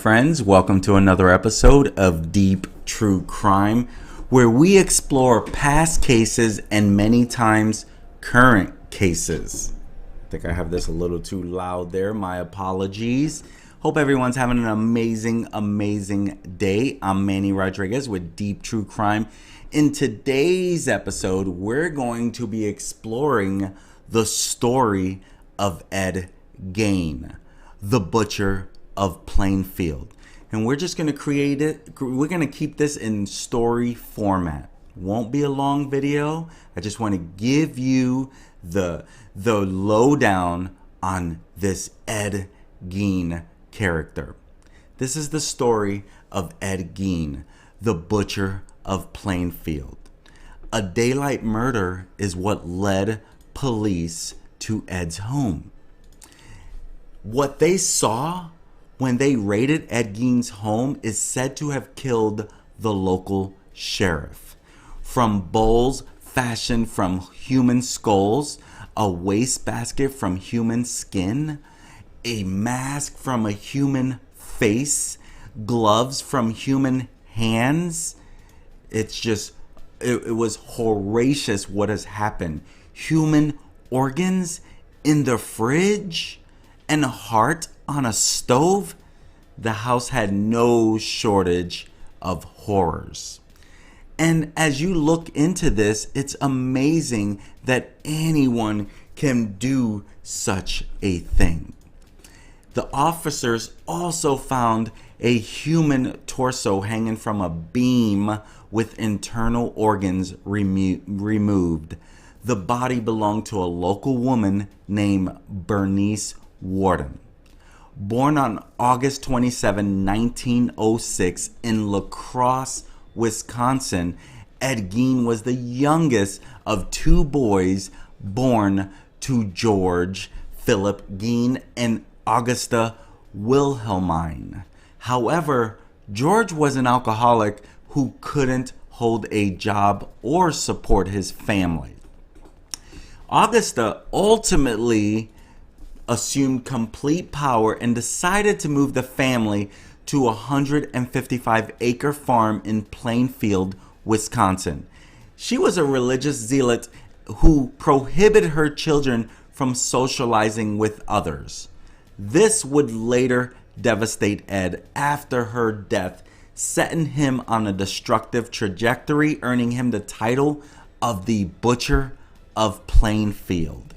friends? Welcome to another episode of Deep True Crime, where we explore past cases and many times current cases. I think I have this a little too loud there. My apologies. Hope everyone's having an amazing day. I'm Manny Rodriguez with Deep True Crime. In today's episode, we're going to be exploring the story of Ed Gein, the Butcher of Plainfield. And we're just going to create it. We're going to keep this in story format. Won't be a long video. I just want to give you the lowdown on this Ed Gein character. This is the story of Ed Gein, the Butcher of Plainfield. A daylight murder is what led police to Ed's home. What they saw when they raided Ed Gein's home is said to have killed the local sheriff. From bowls fashioned from human skulls, a wastebasket from human skin, a mask from a human face, gloves from human hands. It was horrendous what has happened. Human organs in the fridge and a heart on a stove. The house had no shortage of horrors. And as you look into this, it's amazing that anyone can do such a thing. The officers also found a human torso hanging from a beam with internal organs removed. The body belonged to a local woman named Bernice Worden. Born on August 27, 1906 in La Crosse, Wisconsin, Ed Gein was the youngest of two boys born to George Philip Gein and Augusta Wilhelmine. However, George was an alcoholic who couldn't hold a job or support his family. Augusta ultimately assumed complete power and decided to move the family to a 155-acre farm in Plainfield, Wisconsin. She was a religious zealot who prohibited her children from socializing with others. This would later devastate Ed after her death, setting him on a destructive trajectory, earning him the title of the Butcher of Plainfield.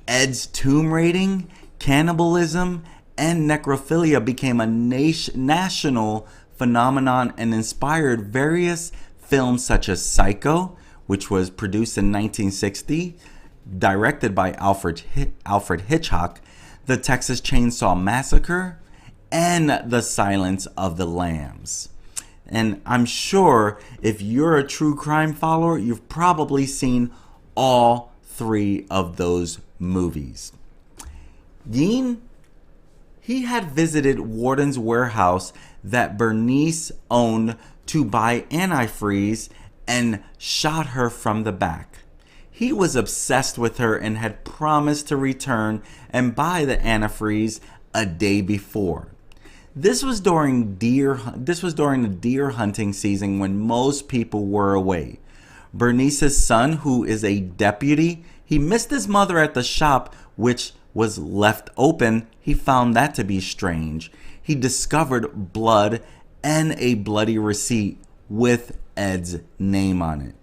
Ed's tomb raiding, cannibalism, and necrophilia became a national phenomenon and inspired various films such as Psycho, which was produced in 1960, directed by Alfred Hitchcock, The Texas Chainsaw Massacre, and The Silence of the Lambs. And I'm sure if you're a true crime follower, you've probably seen all three of those movies. Gein, he had visited Warden's warehouse that Bernice owned to buy antifreeze and shot her from the back. He was obsessed with her and had promised to return and buy the antifreeze a day before. This was during the deer hunting season when most people were away. Bernice's son, who is a deputy, he missed his mother at the shop, which was left open. He found that to be strange. He discovered blood and a bloody receipt with Ed's name on it.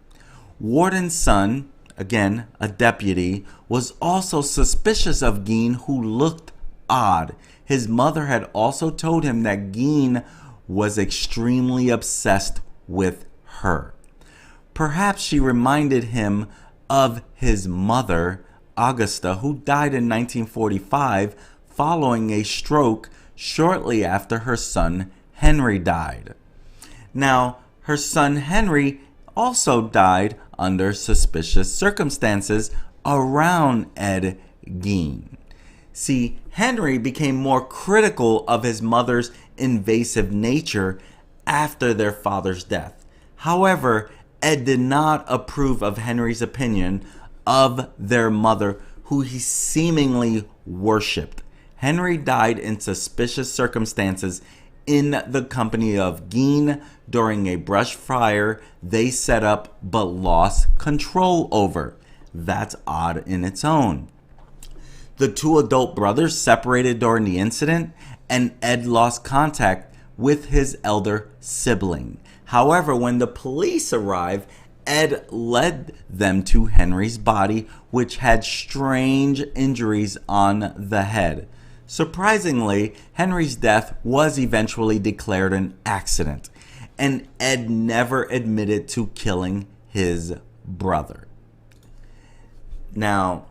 Warden's son, again a deputy, was also suspicious of Gein, who looked odd. His mother had also told him that Gein was extremely obsessed with her. Perhaps she reminded him of his mother, Augusta, who died in 1945 following a stroke shortly after her son Henry died. Now, her son Henry also died under suspicious circumstances around Ed Gein. See, Henry became more critical of his mother's invasive nature after their father's death. However, Ed did not approve of Henry's opinion of their mother, who he seemingly worshipped. Henry died in suspicious circumstances in the company of Gein during a brush fire they set up but lost control over. That's odd in its own. The two adult brothers separated during the incident, and Ed lost contact with his elder sibling. However, when the police arrived, Ed led them to Henry's body, which had strange injuries on the head. Surprisingly, Henry's death was eventually declared an accident, and Ed never admitted to killing his brother. Now,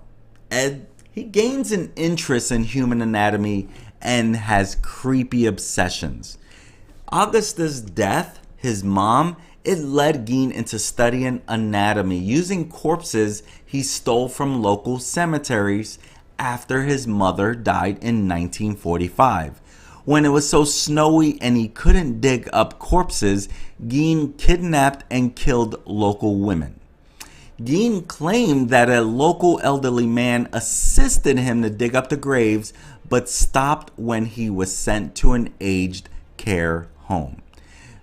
Ed, he gains an interest in human anatomy and has creepy obsessions. Augusta's death, his mom, it led Gein into studying anatomy using corpses he stole from local cemeteries after his mother died in 1945. When it was so snowy and he couldn't dig up corpses, Gein kidnapped and killed local women. Gein claimed that a local elderly man assisted him to dig up the graves, but stopped when he was sent to an aged care home.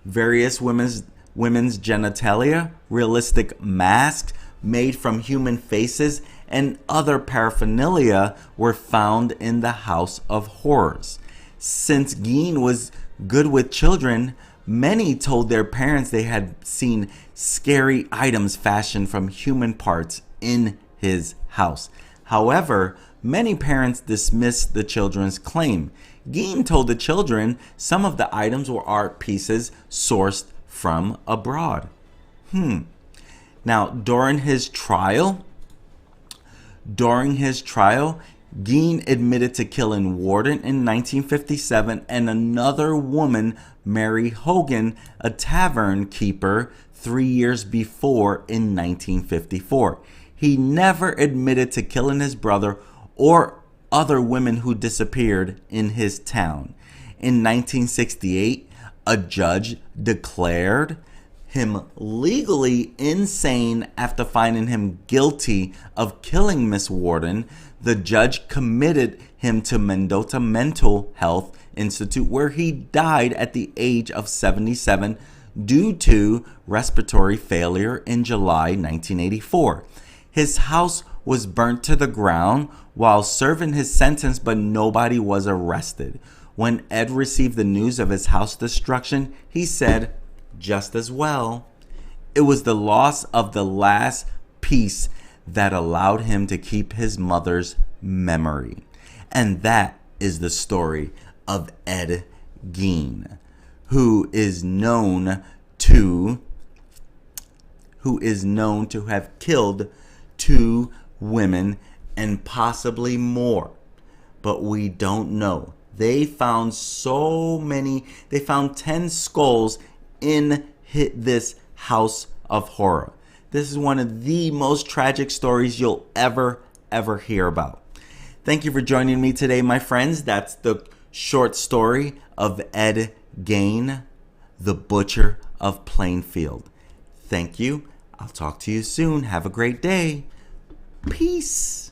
Various women's genitalia, realistic masks made from human faces, and other paraphernalia were found in the House of Horrors. Since Gein was good with children, many told their parents they had seen scary items fashioned from human parts in his house. However, many parents dismissed the children's claim. Gein told the children some of the items were art pieces sourced from abroad. Now, during his trial, Gein admitted to killing Worden in 1957 and another woman, Mary Hogan, a tavern keeper, 3 years before in 1954. He never admitted to killing his brother or other women who disappeared in his town. In 1968, a judge declared him legally insane after finding him guilty of killing Miss Worden. The judge committed him to Mendota Mental Health Institute, where he died at the age of 77 due to respiratory failure in July 1984. His house was burnt to the ground while serving his sentence, but nobody was arrested. When Ed received the news of his house destruction, he said, just as well. It was the loss of the last piece that allowed him to keep his mother's memory. And that is the story of Ed Gein, who is known to have killed 2 women and possibly more. But we don't know. They found 10 skulls in this house of horror. This is one of the most tragic stories you'll ever hear about. Thank you for joining me today, my friends. That's the short story of Ed Gein, the Butcher of Plainfield. Thank you. I'll talk to you soon. Have a great day. Peace.